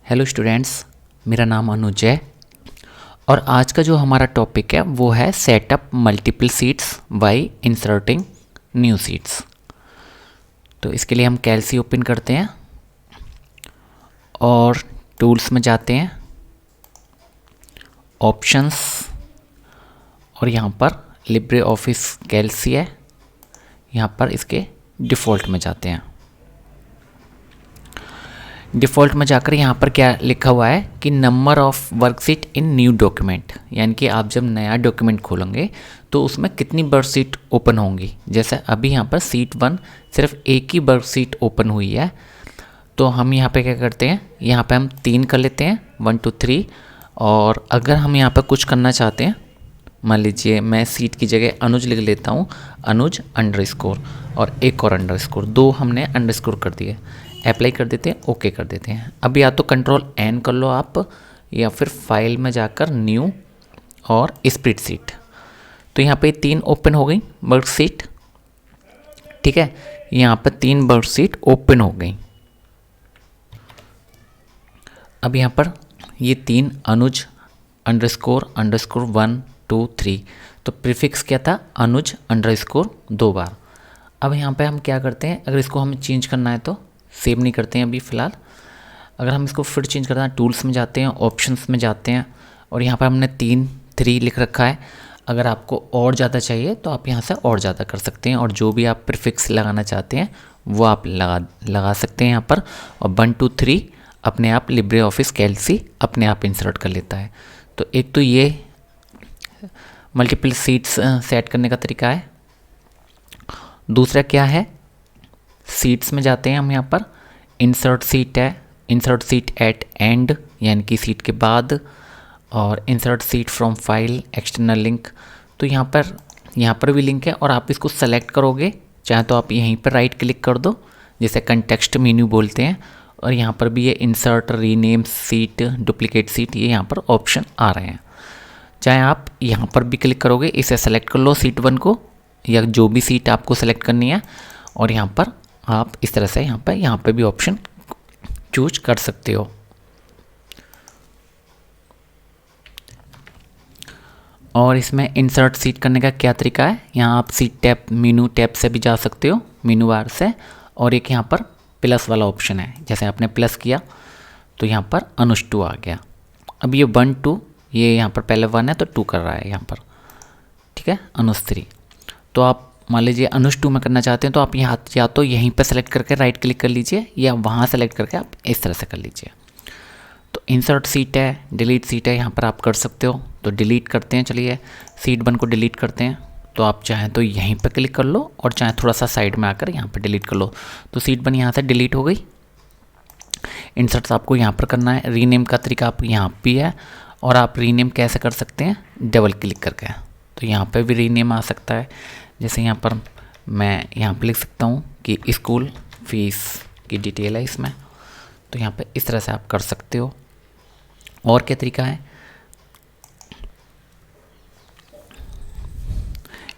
Hello students, मेरा नाम अनुज है और आज का जो हमारा टॉपिक है वो है setup multiple seats bye inserting new seats. तो इसके लिए हम कैल्सी ओपन करते हैं और टूल्स में जाते हैं, ऑप्शंस, और यहाँ पर लिब्रे ऑफिस कैल्सी है, यहाँ पर इसके डिफ़ॉल्ट में जाते हैं। डिफ़ॉल्ट में जाकर यहाँ पर क्या लिखा हुआ है कि number of worksheet in new document, यानी कि आप जब नया डॉक्यूमेंट खोलेंगे तो उसमें कितनी वर्कशीट ओपन होंगी। जैसे अभी यहाँ पर सीट 1 सिर्फ एक ही वर्कशीट ओपन हुई है, तो हम यहाँ पे क्या करते हैं, यहाँ पे हम 3 कर लेते हैं, 1 2 3। और अगर हम यहाँ पर कुछ करना चाहते हैं, मान लीजिए मैं सीट की जगह अनुज लिख लेता हूँ, अनुज अंडरस्कोर, और एक और अंडरस्कोर, 2 हमने अंडरस्कोर कर दिए। अप्लाई कर देते हैं, ओके कर देते हैं। अब या तो कंट्रोल एन कर लो आप, या फिर फाइल में जाकर न्यू और स्प्रेडशीट। तो यहाँ पे 3 ओपन हो गई वर्कशीट, ठीक है। यहाँ पर 3 वर्कशीट ओपन हो गई। अब यहाँ पर ये 3 अनुज अंडरस्कोर अंडरस्कोर 1 2 3, तो प्रीफिक्स क्या था, अनुज अंडरस्कोर 2 बार। अब यहाँ पे हम क्या करते हैं, अगर इसको हमें चेंज करना है तो सेव नहीं करते हैं अभी फ़िलहाल। अगर हम इसको फिर चेंज करना है, टूल्स में जाते हैं, ऑप्शंस में जाते हैं, और यहाँ पर हमने 3 लिख रखा है। अगर आपको और ज़्यादा चाहिए तो आप यहाँ से और ज़्यादा कर सकते हैं, और जो भी आप प्रीफिक्स लगाना चाहते हैं वो आप लगा सकते हैं यहाँ पर। और 1 2 3 अपने आप लिब्रे ऑफिस कैल्सी अपने आप इंसर्ट कर लेता है। तो एक तो ये मल्टीपल सीट्स सेट करने का तरीका है। दूसरा क्या है, सीट्स में जाते हैं हम, यहाँ पर इंसर्ट सीट है, इंसर्ट सीट एट एंड यानी कि सीट के बाद, और insert seat from file external link. तो यहाँ पर भी लिंक है, और आप इसको सेलेक्ट करोगे, चाहे तो आप यहीं पर राइट क्लिक कर दो, जिसे कंटेक्स्ट मेन्यू बोलते हैं, और यहाँ पर भी ये insert, rename seat, duplicate seat, ये यहाँ पर ऑप्शन आ रहे हैं। चाहे आप यहाँ पर भी क्लिक करोगे, इसे सेलेक्ट कर लो सीट 1 को, या जो भी सीट आपको सेलेक्ट करनी है, और यहाँ पर आप इस तरह से यहाँ पे भी ऑप्शन चूज कर सकते हो। और इसमें इंसर्ट सीट करने का क्या तरीका है, यहाँ आप सीट टैब मेनू टैब से भी जा सकते हो, मेनू बार से, और एक यहाँ पर प्लस वाला ऑप्शन है, जैसे आपने प्लस किया तो यहाँ पर अनुज 2 आ गया। अब ये 1 2, ये यहाँ पर पहले 1 है तो 2 कर रहा है यहाँ पर, ठीक है, अनुज 3। तो आप मान लीजिए अनुज 2 में करना चाहते हैं तो आप यहाँ या तो यहीं पर सेलेक्ट करके राइट क्लिक कर लीजिए, या वहाँ सेलेक्ट करके आप इस तरह से कर लीजिए। तो इंसर्ट सीट है, डिलीट सीट है, यहाँ पर आप कर सकते हो। तो डिलीट करते हैं, चलिए सीट 1 को डिलीट करते हैं। तो आप चाहें तो यहीं पर क्लिक कर लो, और चाहे थोड़ा सा साइड में आकर यहाँ पर डिलीट कर लो। तो सीट 1 यहाँ से डिलीट हो गई। इंसर्ट आपको यहाँ पर करना है, रीनेम का तरीका आप यहाँ भी है, और आप रीनेम कैसे कर सकते हैं, डबल क्लिक करके। तो यहाँ पर भी रीनेम आ सकता है, जैसे यहाँ पर मैं यहाँ पर लिख सकता हूँ कि स्कूल फीस की डिटेल है इसमें। तो यहाँ पे इस तरह से आप कर सकते हो। और क्या तरीका है,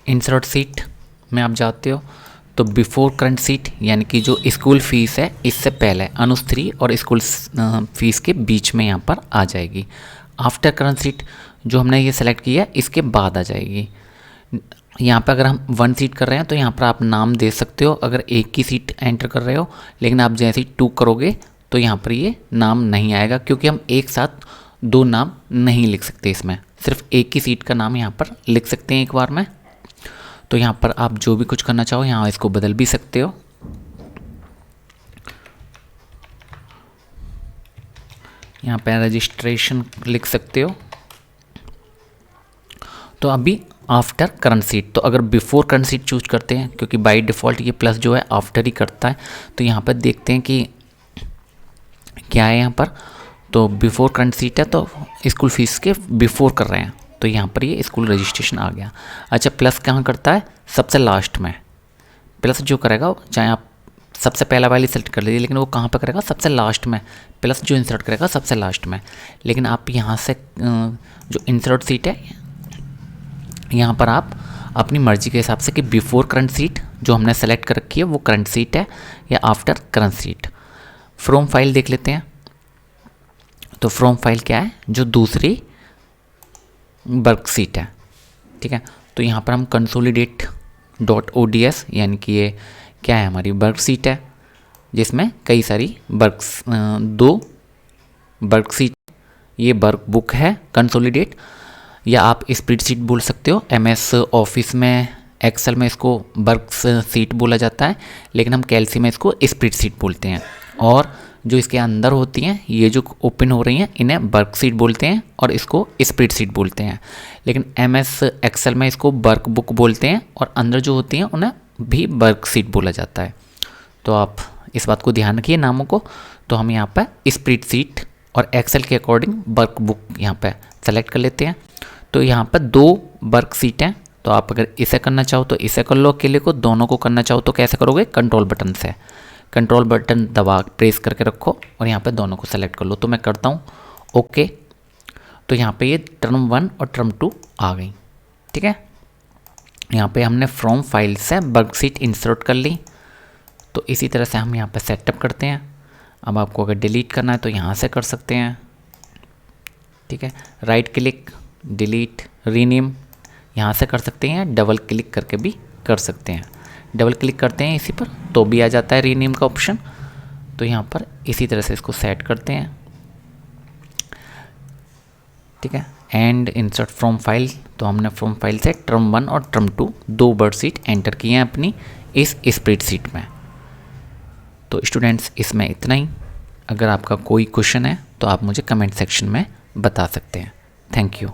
इंसर्ट सीट में आप जाते हो तो बिफोर करंट सीट, यानी कि जो स्कूल फीस है इससे पहले, अनुज 3 और स्कूल फीस के बीच में यहाँ पर आ जाएगी। आफ्टर करंट सीट जो हमने ये सेलेक्ट किया इसके बाद आ जाएगी। यहाँ पर अगर हम 1 सीट कर रहे हैं तो यहाँ पर आप नाम दे सकते हो, अगर एक ही सीट एंटर कर रहे हो। लेकिन आप जैसे ही 2 करोगे तो यहाँ पर ये नाम नहीं आएगा, क्योंकि हम एक साथ 2 नाम नहीं लिख सकते इसमें, सिर्फ एक ही सीट का नाम यहाँ पर लिख सकते हैं एक बार में। तो यहाँ पर आप जो भी कुछ करना चाहो यहाँ इसको बदल भी सकते हो। यहाँ पर रजिस्ट्रेशन लिख सकते हो। तो अभी आफ्टर करंट सीट, तो अगर बिफोर करंट सीट चूज करते हैं, क्योंकि बाय डिफ़ॉल्ट ये प्लस जो है आफ्टर ही करता है, तो यहाँ पर देखते हैं कि क्या है यहाँ पर। तो बिफोर करंट सीट है तो स्कूल फीस के बिफोर कर रहे हैं, तो यहाँ पर ये स्कूल रजिस्ट्रेशन आ गया। अच्छा, प्लस कहाँ करता है, सबसे लास्ट में। प्लस जो करेगा, चाहे आप सबसे पहला वाली सेलेक्ट कर लीजिए, लेकिन वो कहाँ पर करेगा, सबसे लास्ट में। प्लस जो इंसर्ट करेगा सबसे लास्ट में। लेकिन आप यहाँ से जो इंसर्ट सीट है यहाँ पर आप अपनी मर्ज़ी के हिसाब से कि बिफोर करंट सीट जो हमने सेलेक्ट कर रखी है वो करंट सीट है, या after current seat. From file देख लेते हैं। तो फ्रॉम फाइल क्या है, जो दूसरी वर्कशीट है, ठीक है। तो यहाँ पर हम कंसोलिडेट डॉट ओडीएस, यानी कि ये क्या है, हमारी वर्कशीट है जिसमें कई सारी दो वर्कशीट, ये वर्कबुक है कंसोलिडेट, या आप स्प्रेडशीट बोल सकते हो। एमएस ऑफिस में, एक्सेल में इसको वर्कशीट बोला जाता है, लेकिन हम कैल्सी में इसको स्प्रेडशीट बोलते हैं। और जो इसके अंदर होती हैं, ये जो ओपन हो रही हैं, इन्हें वर्कशीट बोलते हैं और इसको स्प्रेडशीट बोलते हैं। लेकिन एमएस एक्सेल में इसको वर्कबुक बोलते हैं और अंदर जो होती हैं उन्हें भी वर्कशीट बोला जाता है। तो आप इस बात को ध्यान रखिए नामों को। तो हम यहाँ पर स्प्रेडशीट और एक्सेल के अकॉर्डिंग वर्कबुक यहाँ पर सेलेक्ट कर लेते हैं। तो यहाँ पर दो वर्कशीट हैं, तो आप अगर इसे करना चाहो तो इसे कर लो अकेले को, दोनों को करना चाहो तो कैसे करोगे, कंट्रोल बटन से। कंट्रोल बटन दबा प्रेस करके रखो और यहाँ पे दोनों को सेलेक्ट कर लो। तो मैं करता हूँ ओके। तो यहाँ पे ये टर्म 1 और टर्म 2 आ गई, ठीक है। यहाँ पे हमने फ्रॉम फाइल से वर्कशीट इंसर्ट कर ली। तो इसी तरह से हम यहाँ पे सेटअप करते हैं। अब आपको अगर डिलीट करना है तो यहाँ से कर सकते हैं, ठीक है। राइट क्लिक, डिलीट, रीनेम यहाँ से कर सकते हैं, डबल क्लिक करके भी कर सकते हैं। डबल क्लिक करते हैं इसी पर तो भी आ जाता है रीनेम का ऑप्शन। तो यहाँ पर इसी तरह से इसको सेट करते हैं, ठीक है। एंड इंसर्ट फ्रॉम फाइल, तो हमने फ्रॉम फाइल से टर्म 1 और टर्म 2 दो वर्कशीट एंटर किए हैं अपनी इस स्प्रेडशीट में। तो स्टूडेंट्स इसमें इतना ही। अगर आपका कोई क्वेश्चन है तो आप मुझे कमेंट सेक्शन में बता सकते हैं। Thank you.